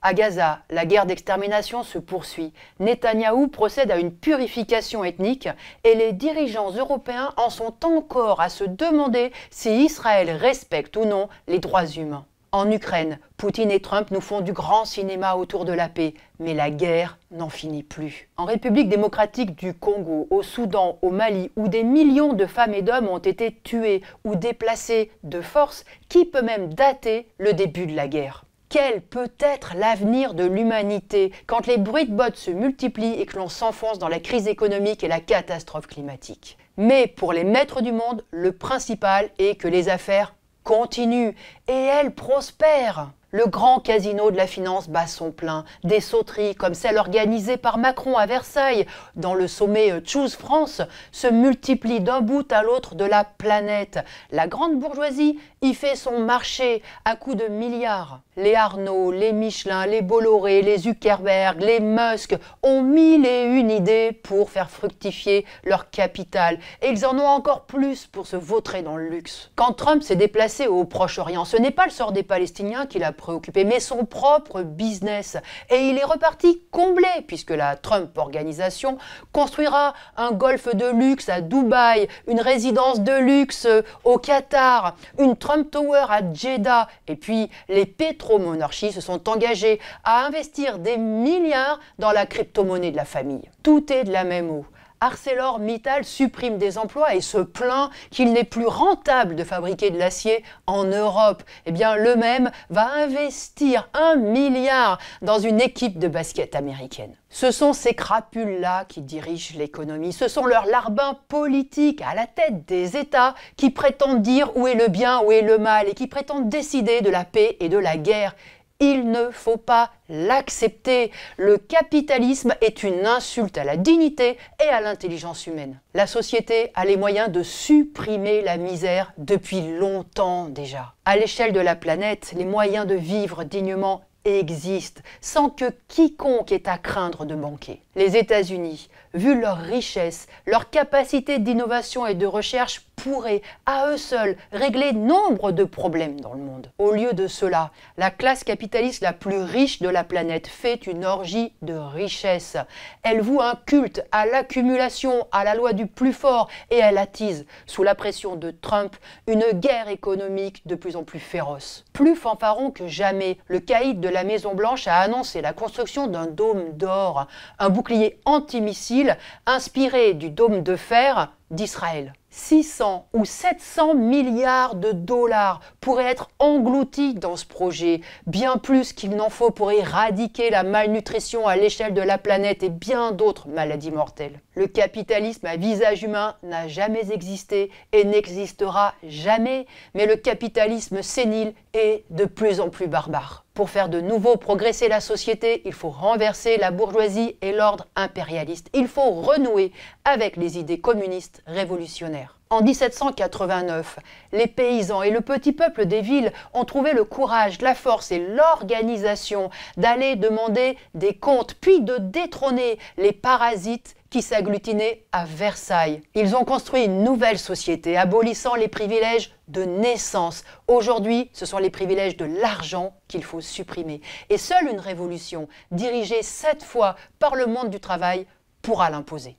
À Gaza, la guerre d'extermination se poursuit. Netanyahou procède à une purification ethnique et les dirigeants européens en sont encore à se demander si Israël respecte ou non les droits humains. En Ukraine, Poutine et Trump nous font du grand cinéma autour de la paix, mais la guerre n'en finit plus. En République démocratique du Congo, au Soudan, au Mali, où des millions de femmes et d'hommes ont été tués ou déplacés de force, qui peut même dater le début de la guerre? Quel peut être l'avenir de l'humanité quand les bruits de bottes se multiplient et que l'on s'enfonce dans la crise économique et la catastrophe climatique? Mais pour les maîtres du monde, le principal est que les affaires continuent et elles prospèrent. Le grand casino de la finance bat son plein. Des sauteries comme celle organisée par Macron à Versailles dans le sommet Choose France se multiplient d'un bout à l'autre de la planète. La grande bourgeoisie y fait son marché à coups de milliards. Les Arnaud, les Michelin, les Bolloré, les Zuckerberg, les Musk ont mille et une idées pour faire fructifier leur capital. Et ils en ont encore plus pour se vautrer dans le luxe. Quand Trump s'est déplacé au Proche-Orient, ce n'est pas le sort des Palestiniens qui l'a préoccupé, mais son propre business. Et il est reparti comblé, puisque la Trump Organisation construira un golf de luxe à Dubaï, une résidence de luxe au Qatar, une Trump Tower à Jeddah, et puis les pétromonarchies se sont engagées à investir des milliards dans la crypto-monnaie de la famille. Tout est de la même eau. ArcelorMittal supprime des emplois et se plaint qu'il n'est plus rentable de fabriquer de l'acier en Europe. Eh bien, le même va investir 1 milliard dans une équipe de basket américaine. Ce sont ces crapules-là qui dirigent l'économie. Ce sont leurs larbins politiques à la tête des États qui prétendent dire où est le bien, où est le mal et qui prétendent décider de la paix et de la guerre. Il ne faut pas l'accepter. Le capitalisme est une insulte à la dignité et à l'intelligence humaine. La société a les moyens de supprimer la misère depuis longtemps déjà. À l'échelle de la planète, les moyens de vivre dignement existent sans que quiconque ait à craindre de manquer. Les États-Unis, vu leur richesse, leur capacité d'innovation et de recherche, pourraient à eux seuls régler nombre de problèmes dans le monde. Au lieu de cela, la classe capitaliste la plus riche de la planète fait une orgie de richesse. Elle voue un culte à l'accumulation, à la loi du plus fort, et elle attise, sous la pression de Trump, une guerre économique de plus en plus féroce. Plus fanfaron que jamais, le caïd de la Maison-Blanche a annoncé la construction d'un dôme d'or, un bouclier antimissile inspiré du dôme de fer d'Israël. 600 ou 700 milliards de dollars pourraient être engloutis dans ce projet, bien plus qu'il n'en faut pour éradiquer la malnutrition à l'échelle de la planète et bien d'autres maladies mortelles. Le capitalisme à visage humain n'a jamais existé et n'existera jamais, mais le capitalisme sénile est de plus en plus barbare. Pour faire de nouveau progresser la société, il faut renverser la bourgeoisie et l'ordre impérialiste. Il faut renouer avec les idées communistes révolutionnaires. En 1789, les paysans et le petit peuple des villes ont trouvé le courage, la force et l'organisation d'aller demander des comptes, puis de détrôner les parasites qui s'agglutinaient à Versailles. Ils ont construit une nouvelle société, abolissant les privilèges de naissance. Aujourd'hui, ce sont les privilèges de l'argent qu'il faut supprimer. Et seule une révolution, dirigée cette fois par le monde du travail, pourra l'imposer.